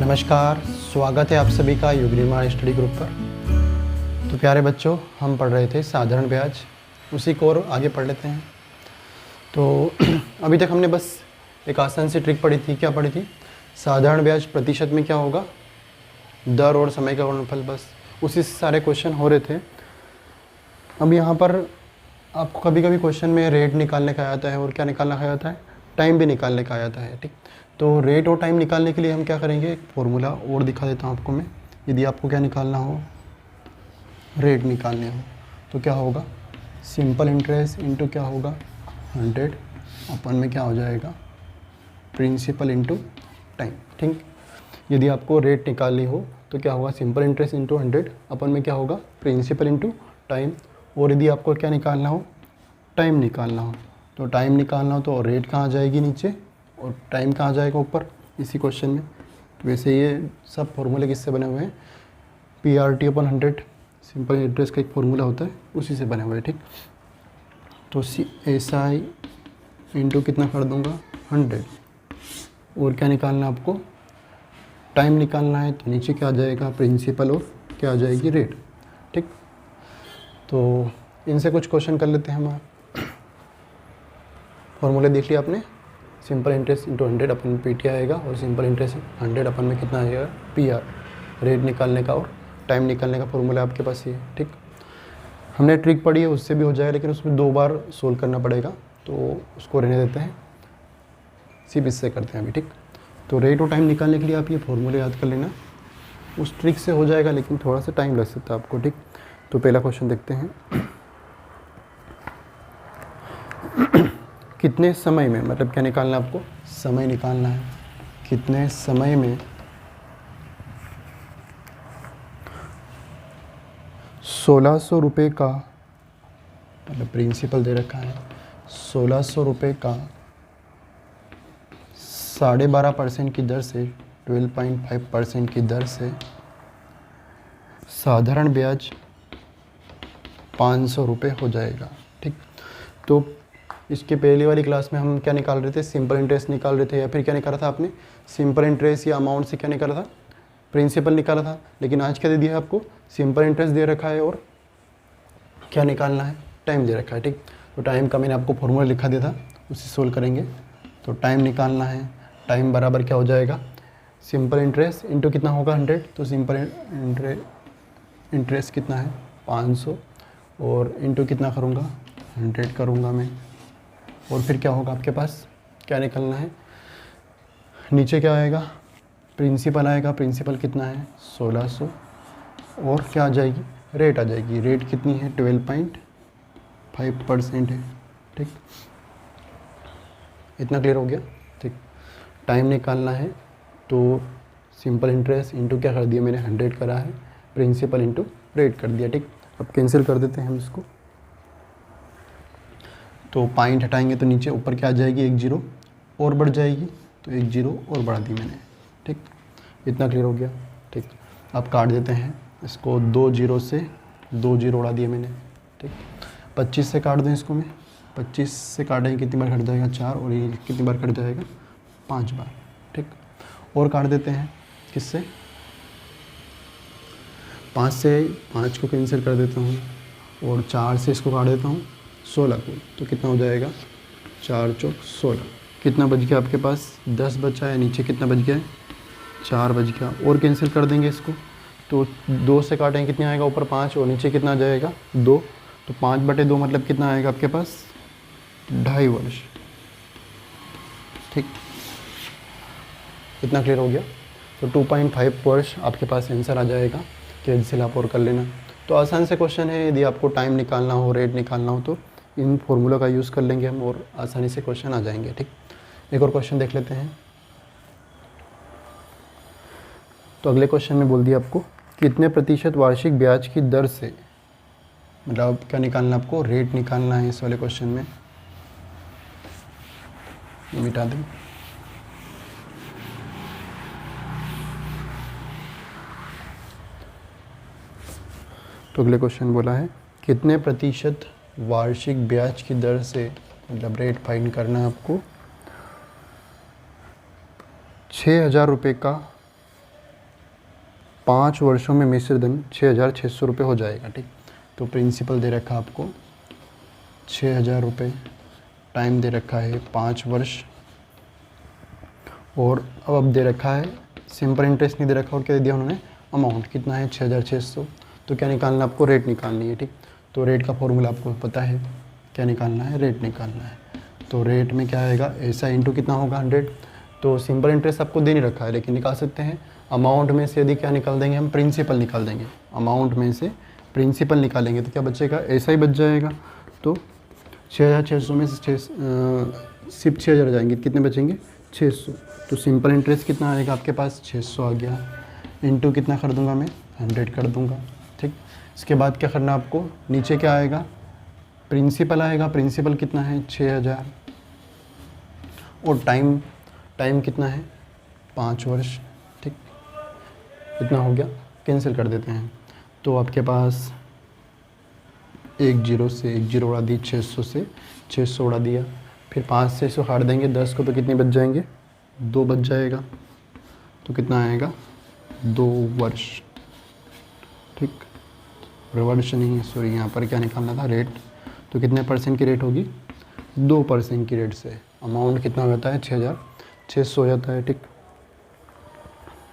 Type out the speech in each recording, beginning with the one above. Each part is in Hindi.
नमस्कार, स्वागत है आप सभी का युग निर्माण स्टडी ग्रुप पर। तो प्यारे बच्चों, हम पढ़ रहे थे साधारण ब्याज, उसी को और आगे पढ़ लेते हैं। तो अभी तक हमने बस एक आसान सी ट्रिक पढ़ी थी। क्या पढ़ी थी? साधारण ब्याज प्रतिशत में क्या होगा, दर और समय का गुणनफल। बस उसी से सारे क्वेश्चन हो रहे थे। अब यहाँ पर आपको कभी कभी क्वेश्चन में रेट निकालने का आता है और क्या निकालना का आता है, टाइम भी निकालने का आता है। ठीक, तो रेट और टाइम निकालने के लिए हम क्या करेंगे, एक फॉर्मूला और दिखा देता हूँ आपको मैं। यदि आपको क्या निकालना हो, रेट निकालने हो, तो क्या होगा, सिंपल इंटरेस्ट इंटू क्या होगा 100 अपन में क्या हो जाएगा, प्रिंसिपल इंटू टाइम। ठीक, यदि आपको रेट निकालनी हो तो क्या होगा, सिंपल इंटरेस्ट इंटू 100 अपन में क्या होगा, प्रिंसिपल इंटू टाइम। और यदि आपको क्या निकालना हो, टाइम निकालना हो, तो टाइम निकालना हो तो रेट कहाँ जाएगी नीचे और टाइम कहाँ जाएगा ऊपर, इसी क्वेश्चन में। तो वैसे ये सब फॉर्मूले किससे बने हुए हैं, PRT अपन 100 सिंपल इंटरेस्ट का एक फॉर्मूला होता है, उसी से बने हुए हैं। ठीक, तो SI इंटू कितना कर दूंगा 100, और क्या निकालना आपको, टाइम निकालना है, तो नीचे क्या आ जाएगा, प्रिंसिपल और क्या आ जाएगी, रेट। ठीक, तो इनसे कुछ क्वेश्चन कर लेते हैं हम। फॉर्मूले देख लिया आपने, सिंपल इंटरेस्ट इंटू 100 अपन PT आएगा, और सिंपल इंटरेस्ट 100 अपन में कितना आएगा, PR। रेट निकालने का और टाइम निकालने का फॉर्मूला आपके पास ही है। ठीक, हमने ट्रिक पढ़ी है, उससे भी हो जाएगा, लेकिन उसमें 2 बार सोल्व करना पड़ेगा, तो उसको रहने देते हैं, सिर्फ इससे करते हैं अभी। ठीक, तो रेट और टाइम निकालने के लिए आप ये फॉर्मूले याद कर लेना, उस ट्रिक से हो जाएगा, लेकिन थोड़ा सा टाइम लग सकता है आपको। ठीक, तो पहला क्वेश्चन देखते हैं। कितने समय में, मतलब क्या निकालना है आपको, समय निकालना है, कितने समय में 1600 रुपये का, मतलब प्रिंसिपल दे रखा है 1600 रुपये का 12.5% की दर से 12.5% की दर से साधारण ब्याज 500 रुपये हो जाएगा। ठीक, तो इसके पहली वाली क्लास में हम क्या निकाल रहे थे, सिंपल इंटरेस्ट निकाल रहे थे, या फिर क्या निकाला था आपने, सिंपल इंटरेस्ट या अमाउंट से क्या निकाला था, प्रिंसिपल निकाला था। लेकिन आज क्या दे दिया है आपको, सिंपल इंटरेस्ट दे रखा है और क्या निकालना है, टाइम दे रखा है। ठीक, तो टाइम का मैंने आपको फॉर्मूला लिखा दिया था, उसे सोल्व करेंगे। तो टाइम निकालना है, टाइम बराबर क्या हो जाएगा, सिंपल इंटरेस्ट इंटू कितना होगा 100, तो सिंपल इंटरेस्ट कितना है 500, और इंटू कितना करूँगा 100 करूँगा मैं, और फिर क्या होगा आपके पास, क्या निकलना है, नीचे क्या आएगा, प्रिंसिपल आएगा, प्रिंसिपल कितना है 1600, और क्या आ जाएगी, रेट आ जाएगी, रेट कितनी है 12.5% है। ठीक, इतना क्लियर हो गया। ठीक, टाइम निकालना है, तो सिंपल इंटरेस्ट इंटू क्या कर दिया मैंने 100 करा है, प्रिंसिपल इंटू रेट कर दिया। ठीक, अब कैंसिल कर देते हैं हम इसको, तो पॉइंट हटाएंगे तो नीचे ऊपर क्या आ जाएगी, 1 0 और बढ़ जाएगी, तो 1 0 और बढ़ा दी मैंने। ठीक, इतना क्लियर हो गया। ठीक, अब काट देते हैं इसको, 2 0 से 2 0 उड़ा दिए मैंने। ठीक, 25 से काट दें इसको मैं, 25 से काटेंगे कितनी बार कट जाएगा 4, और ये कितनी बार कट जाएगा 5 बार। ठीक, और काट देते हैं किससे, 5 से 5 को कैंसिल कर देता हूँ, और 4 से इसको काट देता हूँ 16 को, तो कितना हो जाएगा 4 चौक 16। कितना बच गया आपके पास, 10 बचा है, नीचे कितना बच गया है 4 बच गया, और कैंसिल कर देंगे इसको, तो 2 से काटेंगे कितना आएगा, ऊपर 5 और नीचे कितना आ जाएगा 2, तो 5/2 मतलब कितना आएगा आपके पास 2.5 वर्ष। ठीक, इतना क्लियर हो गया। तो 2.5 वर्ष आपके पास आंसर आ जाएगा, कैंसिल आप और कर लेना। तो आसान से क्वेश्चन है, यदि आपको टाइम निकालना हो, रेट निकालना हो, तो इन फॉर्मूला का यूज़ कर लेंगे हम और आसानी से क्वेश्चन आ जाएंगे। ठीक, एक और क्वेश्चन देख लेते हैं। तो अगले क्वेश्चन में बोल दिया आपको, कितने प्रतिशत वार्षिक ब्याज की दर से, मतलब क्या निकालना आपको, रेट निकालना है इस वाले क्वेश्चन में। मिटा दें, तो अगले क्वेश्चन बोला है, कितने प्रतिशत वार्षिक ब्याज की दर से, मतलब रेट फाइंड करना है आपको, 6,000 रुपये का 5 वर्षों में मिश्र धन 6,600 रुपये हो जाएगा। ठीक, तो प्रिंसिपल दे रखा आपको 6,000 रुपये, टाइम दे रखा है 5 वर्ष, और अब दे रखा है सिंपल इंटरेस्ट नहीं दे रखा, और क्या दे दिया उन्होंने, अमाउंट कितना है 6,600। तो क्या निकालना है आपको, रेट निकालनी है। ठीक, तो रेट का फॉर्मूला आपको पता है, क्या निकालना है, रेट निकालना है। तो रेट में क्या आएगा, ऐसा इंटू कितना होगा 100। तो सिंपल इंटरेस्ट आपको दे नहीं रखा है लेकिन निकाल सकते हैं। अमाउंट में से यदि क्या निकाल देंगे हम, प्रिंसिपल निकाल देंगे। अमाउंट में से प्रिंसिपल निकालेंगे तो क्या बचेगा, ऐसा ही बच जाएगा। तो 6,600 में से सिर्फ 6,000 जाएंगे, कितने बचेंगे 600। तो सिंपल इंटरेस्ट कितना आएगा आपके पास, 600 आ गया। इंटू कितना कर दूंगा मैं, 100 कर दूंगा। ठीक, इसके बाद क्या करना आपको, नीचे क्या आएगा, प्रिंसिपल आएगा। प्रिंसिपल कितना है 6,000, और टाइम कितना है 5 वर्ष। ठीक, इतना हो गया, कैंसिल कर देते हैं। तो आपके पास 1 0 से 1 0 उड़ा दी, 600 से 600 उड़ा दिया, फिर 5 से 100 काट देंगे, 10 को तो कितने बच जाएंगे, 2 बच जाएगा। तो कितना आएगा, 2 वर्ष। ठीक, वर्ष नहीं, सॉरी, यहाँ पर क्या निकालना था, रेट। तो कितने % की रेट होगी, 2% की रेट से। अमाउंट कितना हो जाता है, 6,600 हो जाता है। ठीक,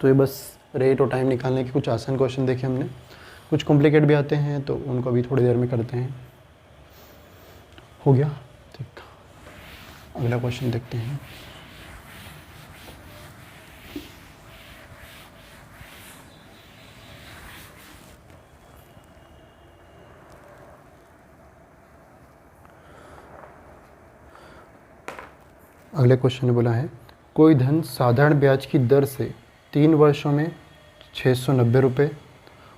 तो ये बस रेट और टाइम निकालने के कुछ आसान क्वेश्चन देखे हमने, कुछ कॉम्प्लिकेट भी आते हैं तो उनको अभी थोड़ी देर में करते हैं। हो गया। ठीक, अगला क्वेश्चन देखते हैं। अगले क्वेश्चन ने बोला है, कोई धन साधारण ब्याज की दर से 3 वर्षों में 690 रुपये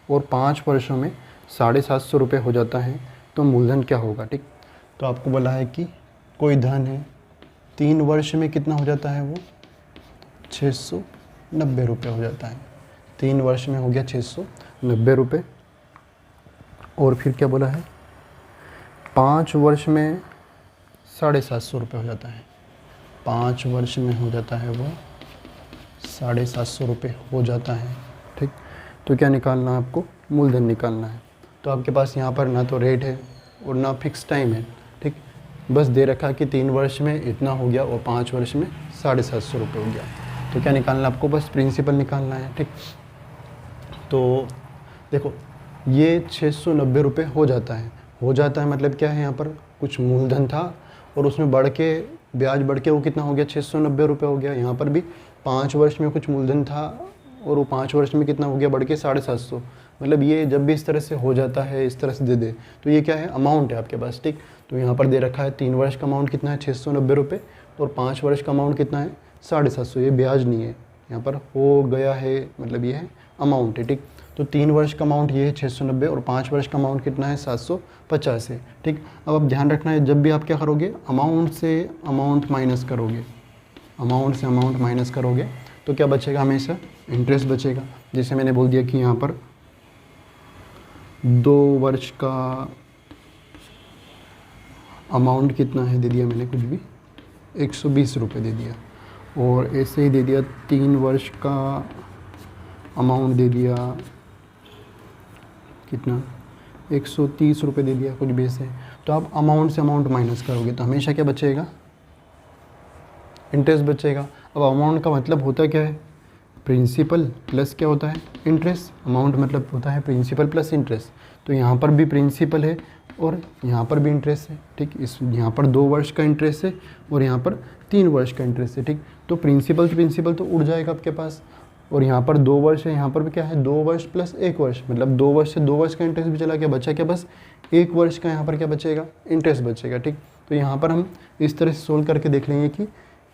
और 5 वर्षों में 750 रुपये हो जाता है, तो मूलधन क्या होगा। ठीक, तो आपको बोला है कि कोई धन है 3 वर्ष में कितना हो जाता है, वो 690 रुपये हो जाता है। 3 वर्ष में हो गया 690 रुपये, और फिर क्या बोला है, 5 वर्ष में 750 रुपये हो जाता है। 5 वर्ष में हो जाता है वो 750 रुपये हो जाता है। ठीक, तो क्या निकालना है आपको, मूलधन निकालना है। तो आपके पास यहाँ पर ना तो रेट है और ना फिक्स टाइम है। ठीक, बस दे रखा कि 3 वर्ष में इतना हो गया और 5 वर्ष में 750 रुपये हो गया। तो क्या निकालना आपको, बस प्रिंसिपल निकालना है। ठीक, तो देखो ये 690 रुपये हो जाता है। हो जाता है मतलब क्या है, यहाँ पर कुछ मूलधन था और उसमें बढ़ के ब्याज बढ़ के वो कितना हो गया, 690 रुपये हो गया। यहाँ पर भी 5 वर्ष में कुछ मूलधन था और वो 5 वर्ष में कितना हो गया, बढ़ के 750। मतलब ये जब भी इस तरह से हो जाता है, इस तरह से दे दे, तो ये क्या है, अमाउंट है आपके पास। ठीक, तो यहाँ पर दे रखा है 3 वर्ष का अमाउंट कितना है 690 रुपये और 5 वर्ष का अमाउंट कितना है 750। ये ब्याज नहीं है, यहाँ पर हो गया है, मतलब ये है अमाउंट है। ठीक, तो 3 वर्ष का अमाउंट ये है 690 और 5 वर्ष का अमाउंट कितना है 750 है। ठीक, अब आप ध्यान रखना है, जब भी आप क्या करोगे, अमाउंट से अमाउंट माइनस करोगे, अमाउंट से अमाउंट माइनस करोगे तो क्या बचेगा, हमेशा इंटरेस्ट बचेगा। जैसे मैंने बोल दिया कि यहाँ पर 2 वर्ष का अमाउंट कितना है दे दिया मैंने, कुछ भी 120 रुपये दे दिया, और ऐसे ही दे दिया 3 वर्ष का अमाउंट दे दिया कितना, 130 रुपये दे दिया, कुछ भी ऐसे। तो आप अमाउंट से अमाउंट माइनस करोगे तो हमेशा क्या बचेगा, इंटरेस्ट बचेगा। अब अमाउंट का मतलब होता क्या है, प्रिंसिपल प्लस क्या होता है, इंटरेस्ट। अमाउंट मतलब होता है प्रिंसिपल प्लस इंटरेस्ट। तो यहाँ पर भी प्रिंसिपल है और यहाँ पर भी इंटरेस्ट है। ठीक, इस यहाँ पर 2 वर्ष का इंटरेस्ट है और यहाँ पर 3 वर्ष का इंटरेस्ट है। ठीक, तो प्रिंसिपल तो उड़ जाएगा आपके पास, और यहाँ पर 2 वर्ष है, यहाँ पर भी क्या है 2 वर्ष प्लस 1 वर्ष, मतलब 2 वर्ष से 2 वर्ष का इंटरेस्ट भी चला गया, बचा क्या, बस 1 वर्ष का यहाँ पर क्या बचेगा, इंटरेस्ट बचेगा। ठीक, तो यहाँ पर हम इस तरह से सोल्व करके देख लेंगे कि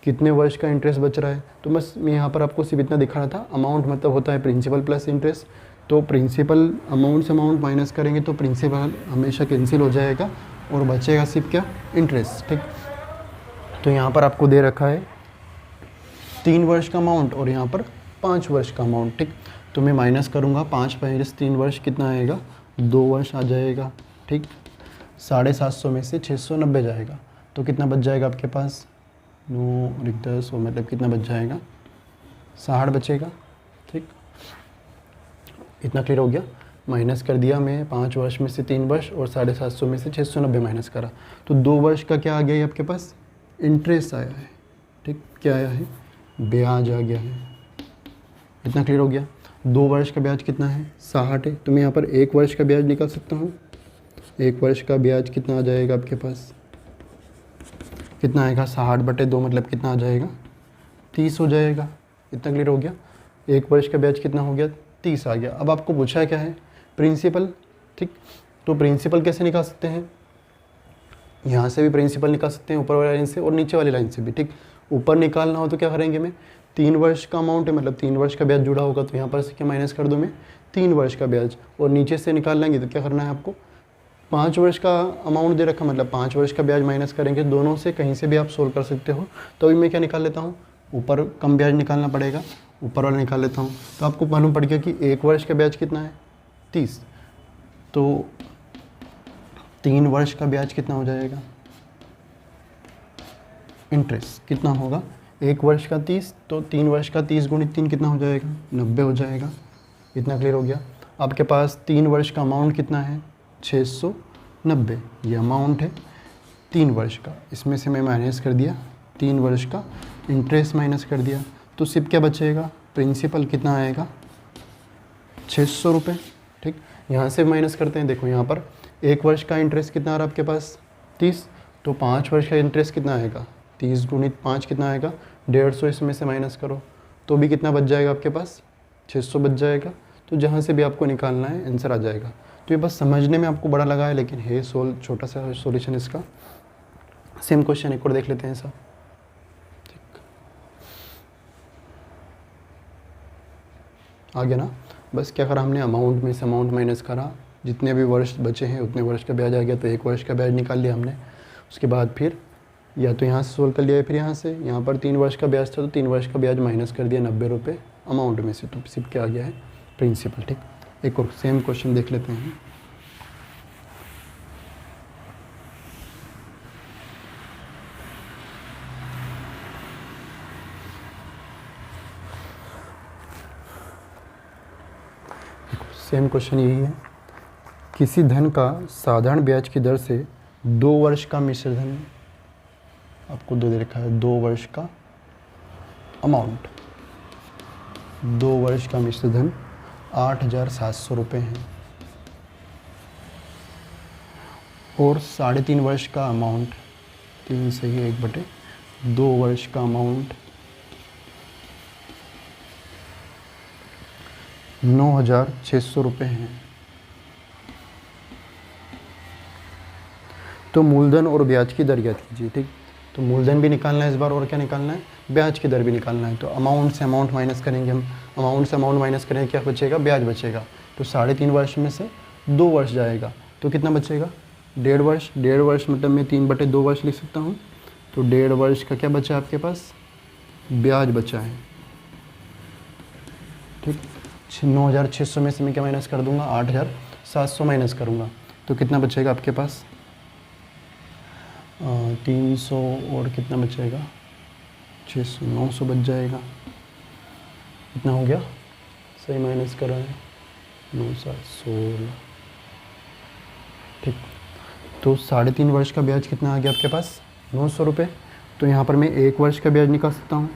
कितने वर्ष का इंटरेस्ट बच रहा है। तो बस मैं यहाँ पर आपको सिर्फ इतना दिखाना था, अमाउंट मतलब होता है प्रिंसिपल प्लस इंटरेस्ट। तो प्रिंसिपल अमाउंट से अमाउंट माइनस करेंगे तो प्रिंसिपल हमेशा कैंसिल हो जाएगा और बचेगा सिर्फ क्या, इंटरेस्ट। ठीक, तो यहाँ पर आपको दे रखा है 3 वर्ष का अमाउंट और यहाँ पर 5 वर्ष का अमाउंट। ठीक, तो मैं माइनस करूँगा, 5 माइनस 3 वर्ष कितना आएगा, 2 वर्ष आ जाएगा। ठीक, 750 में से 690 जाएगा तो कितना बच जाएगा आपके पास, 9 10 मतलब कितना बच जाएगा, 60 बचेगा। ठीक, इतना क्लियर हो गया। माइनस कर दिया मैं 5 वर्ष में से 3 वर्ष और 750 में से 690 माइनस करा, तो 2 वर्ष का क्या आ गया है आपके पास, इंटरेस्ट आया है। ठीक, क्या आया है, ब्याज आ गया है। इतना क्लियर हो गया। 2 वर्ष का ब्याज कितना है, 60 है, तो मैं यहाँ पर 1 वर्ष का ब्याज निकाल सकता हूँ। 1 वर्ष का ब्याज कितना आ जाएगा आपके पास, कितना आएगा, 60/2 मतलब कितना आ जाएगा, 30 हो जाएगा। इतना क्लियर हो गया। 1 वर्ष का ब्याज कितना हो गया, 30 आ गया। अब आपको पूछा क्या है, प्रिंसिपल। ठीक, तो प्रिंसिपल कैसे निकाल सकते हैं, यहाँ से भी प्रिंसिपल निकाल सकते हैं, ऊपर वाली लाइन से और नीचे वाली लाइन से भी। ठीक, ऊपर निकालना हो तो क्या करेंगे, मैं 3 वर्ष का अमाउंट है, मतलब 3 वर्ष का ब्याज जुड़ा होगा, तो यहाँ पर से क्या माइनस कर दूँ मैं, 3 वर्ष का ब्याज। और नीचे से निकाल लेंगे तो क्या करना है आपको, 5 वर्ष का अमाउंट दे रखा, मतलब 5 वर्ष का ब्याज माइनस करेंगे। दोनों से कहीं से भी आप सोल्व कर सकते हो। तो अभी मैं क्या निकाल लेता हूँ, ऊपर कम ब्याज निकालना पड़ेगा, ऊपर वाला निकाल लेता हूँ। तो आपको मालूम पड़ गया कि 1 वर्ष का ब्याज कितना है, 30, तो 3 वर्ष का ब्याज कितना हो जाएगा, इंटरेस्ट कितना होगा, 1 वर्ष का 30, तो 3 वर्ष का 30 × 3 कितना हो जाएगा, 90 हो जाएगा। इतना क्लियर हो गया। आपके पास 3 वर्ष का अमाउंट कितना है, 690, ये अमाउंट है 3 वर्ष का। इसमें से मैं माइनस कर दिया 3 वर्ष का इंटरेस्ट, माइनस कर दिया, तो सिर्फ क्या बचेगा, प्रिंसिपल कितना आएगा, 600 रुपये। ठीक, यहाँ से माइनस करते हैं। देखो यहाँ पर 1 वर्ष का इंटरेस्ट कितना आ रहा है आपके पास, 30, तो 5 वर्ष का इंटरेस्ट कितना आएगा, 30 × 5 कितना आएगा, 150। इसमें से माइनस करो तो भी कितना बच जाएगा आपके पास, 600 बच जाएगा। तो जहाँ से भी आपको निकालना है आंसर आ जाएगा। तो ये बस समझने में आपको बड़ा लगा है, लेकिन है छोटा सा सॉल्यूशन इसका। सेम क्वेश्चन एक और देख लेते हैं सब। ठीक, आ गया ना। बस क्या करा हमने, अमाउंट में से अमाउंट माइनस करा, जितने भी वर्ष बचे हैं उतने वर्ष का ब्याज आ गया, तो 1 वर्ष का ब्याज निकाल लिया हमने। उसके बाद फिर या तो यहाँ से सोल्व कर लिया है, फिर यहाँ से, यहाँ पर 3 वर्ष का ब्याज था तो 3 वर्ष का ब्याज माइनस कर दिया 90 रुपये अमाउंट में से, तो सिर्फ क्या आ गया है, प्रिंसिपल। ठीक, एक और सेम क्वेश्चन देख लेते हैं। सेम क्वेश्चन यही है, किसी धन का साधारण ब्याज की दर से 2 वर्ष का मिश्र धन, आपको 2 दे रखा है, 2 वर्ष का अमाउंट, 2 वर्ष का मिश्र धन 8,700 रुपये है, और 3.5 वर्ष का अमाउंट, 3 सही है 1/2 वर्ष का अमाउंट 9,600 रुपये हैं। तो मूलधन और ब्याज की दर ज्ञात कीजिए। ठीक, तो मूलधन भी निकालना है इस बार, और क्या निकालना है, ब्याज की दर भी निकालना है। तो अमाउंट से अमाउंट माइनस करेंगे हम, अमाउंट से अमाउंट माइनस करेंगे, क्या बचेगा, ब्याज बचेगा। तो 3.5 वर्ष में से 2 वर्ष जाएगा, तो कितना बचेगा, 1.5 वर्ष। 1.5 वर्ष मतलब मैं 3/2 वर्ष लिख सकता हूँ। तो 1.5 वर्ष का क्या बचा आपके पास, ब्याज बचा है। ठीक, 9,600 में से मैं क्या माइनस कर दूंगा, 8,700 माइनस करूँगा, तो कितना बचेगा आपके पास, 300 और कितना बचेगा, 600, 900 बच जाएगा। इतना हो गया, सही माइनस कर रहे हैं, 9,716। ठीक, तो 3.5 वर्ष का ब्याज कितना आ गया आपके पास, 900 रुपये। तो यहाँ पर मैं 1 वर्ष का ब्याज निकाल सकता हूँ।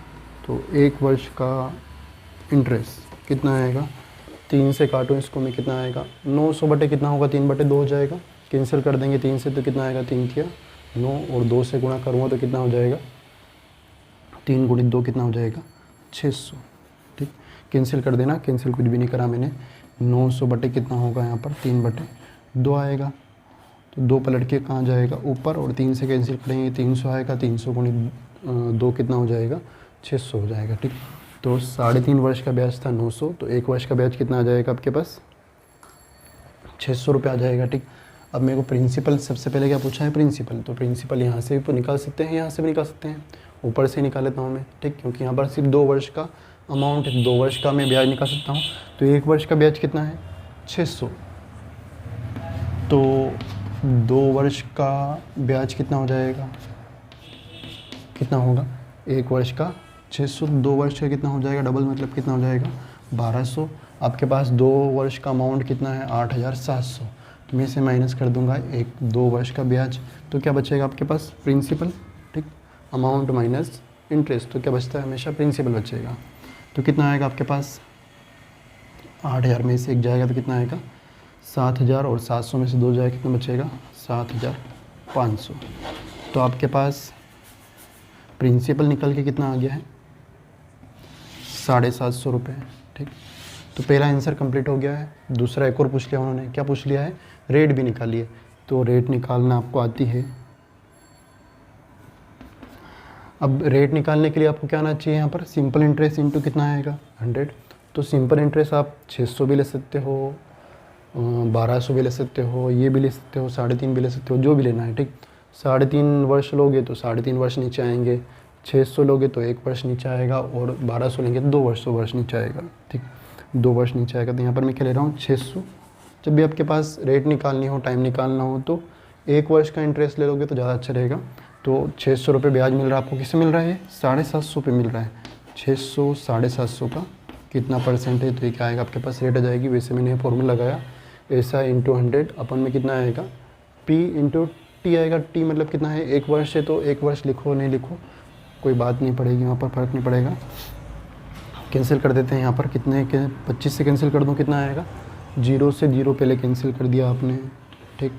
तो 1 वर्ष का इंटरेस्ट कितना आएगा, 3 से काटूँ इसको मैं, कितना आएगा, 900 बटे कितना होगा, 3/2 हो जाएगा। कैंसिल कर देंगे 3 से, तो कितना आएगा, 3 किया 9, और 2 से गुणा करूँगा तो कितना हो जाएगा, 3 × 2 कितना हो जाएगा, 600। ठीक, कैंसिल कर देना, कैंसिल कुछ भी नहीं करा मैंने। 900 बटे कितना होगा यहाँ पर, 3/2 आएगा। तो 2 पलट के कहाँ जाएगा, ऊपर, और 3 से कैंसिल करेंगे 300 आएगा। 300 × 2 कितना हो जाएगा, 600 हो जाएगा। ठीक, तो 3.5 वर्ष का ब्याज था 900, तो 1 वर्ष का ब्याज कितना आ जाएगा आपके पास, 600 रुपये आ जाएगा। ठीक, अब मेरे को प्रिंसिपल सबसे पहले क्या पूछा है, प्रिंसिपल। तो प्रिंसिपल यहाँ से भी निकाल सकते हैं, यहाँ से भी निकाल सकते हैं, ऊपर से निकाल लेता हूँ मैं। ठीक, क्योंकि यहाँ पर सिर्फ 2 वर्ष का अमाउंट है, 2 वर्ष का मैं ब्याज निकाल सकता हूँ। तो 1 वर्ष का ब्याज कितना है, 600। तो 2 वर्ष का ब्याज कितना हो जाएगा, कितना होगा, 1 वर्ष का 600, 2 वर्ष का कितना हो जाएगा, डबल मतलब कितना हो जाएगा, 1200। आपके पास 2 वर्ष का अमाउंट कितना है 8,700, तो मैं इसे माइनस कर दूंगा 2 वर्ष का ब्याज, तो क्या बचेगा आपके पास प्रिंसिपल, ठीक, अमाउंट माइनस इंटरेस्ट, तो क्या बचता है हमेशा प्रिंसिपल बचेगा। तो कितना आएगा आपके पास 8,000 में से 1 जाएगा तो कितना आएगा 7,000 और 700 में से 2 जाएगा कितना बचेगा 7,500। तो आपके पास प्रिंसिपल निकल के कितना आ गया है 750 रुपये, ठीक। तो पहला आंसर कंप्लीट हो गया है। दूसरा एक और पूछ लिया उन्होंने, क्या पूछ लिया है, रेट भी निकालिए। तो रेट निकालना आपको आती है। अब रेट निकालने के लिए आपको क्या आना चाहिए, यहाँ पर सिंपल इंटरेस्ट इंटू कितना आएगा 100। तो सिंपल इंटरेस्ट आप 600 भी ले सकते हो, 1200 भी ले सकते हो, ये भी ले सकते हो, 3.5 भी ले सकते हो, जो भी लेना है, ठीक। 3.5 वर्ष लोगे तो 3.5 वर्ष नीचे आएंगे, 600 लोगे तो 1 वर्ष नीचे आएगा, और 1200 लेंगे तो 2 वर्ष नीचे आएगा, ठीक, 2 वर्ष नीचे आएगा। तो यहाँ पर मैं क्या ले रहा हूँ 600। जब भी आपके पास रेट निकालनी हो, टाइम निकालना हो, तो 1 वर्ष का इंटरेस्ट ले लोगे तो ज़्यादा अच्छा रहेगा। तो 600 रुपये ब्याज मिल रहा है आपको, किससे मिल रहा है 750 पे मिल रहा है। 600 750 का कितना परसेंट है, तो ये क्या आएगा आपके पास रेट आ जाएगी। वैसे मैंने फॉर्मूला लगाया ऐसा इंटू 100 अपन में कितना आएगा P इंटू टी आएगा। टी मतलब कितना है 1 वर्ष है, तो 1 वर्ष लिखो नहीं लिखो कोई बात नहीं पड़ेगी, वहाँ पर फ़र्क नहीं पड़ेगा। कैंसिल कर देते हैं यहाँ पर, कितने के 25 से कैंसिल कर दूँ कितना आएगा 0 से 0 पहले कैंसिल कर दिया आपने, ठीक।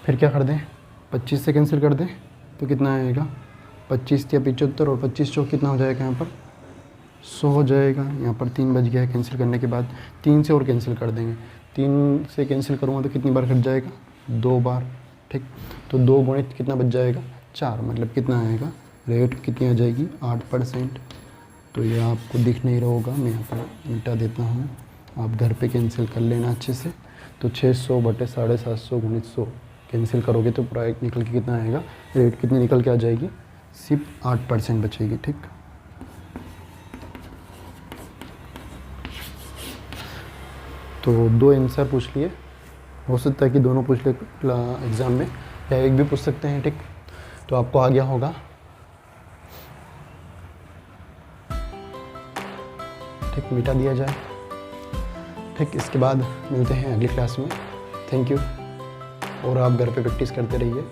फिर क्या कर दें 25 से कैंसिल कर दें तो कितना आएगा 25 या 75, और 25 चौक कितना हो जाएगा यहाँ पर 100 हो जाएगा। यहाँ पर 3 बच गया है, कैंसिल करने के बाद 3 से और कैंसिल कर देंगे। 3 से कैंसिल करूँगा तो कितनी बार कट जाएगा 2 बार, ठीक। तो 2 गुणित कितना बच जाएगा 4, मतलब कितना आएगा रेट कितनी आ जाएगी 8%। तो ये आपको दिख नहीं रहा होगा, मैं यहाँ पर मिटा देता हूँ, आप घर पे कैंसिल कर लेना अच्छे से। तो 600 बटे 750 गुणित 100 कैंसिल करोगे तो पूरा एक निकल के कितना आएगा, रेट कितनी निकल के आ जाएगी, सिर्फ 8% बचेगी, ठीक। तो 2 आंसर पूछ लिए, हो सकता है कि दोनों पूछ ले एग्ज़ाम में, या एक भी पूछ सकते हैं, ठीक। तो आपको आ गया होगा, ठीक, मिटा दिया जाए, ठीक। इसके बाद मिलते हैं अगली क्लास में। थैंक यू, और आप घर पे प्रैक्टिस करते रहिए।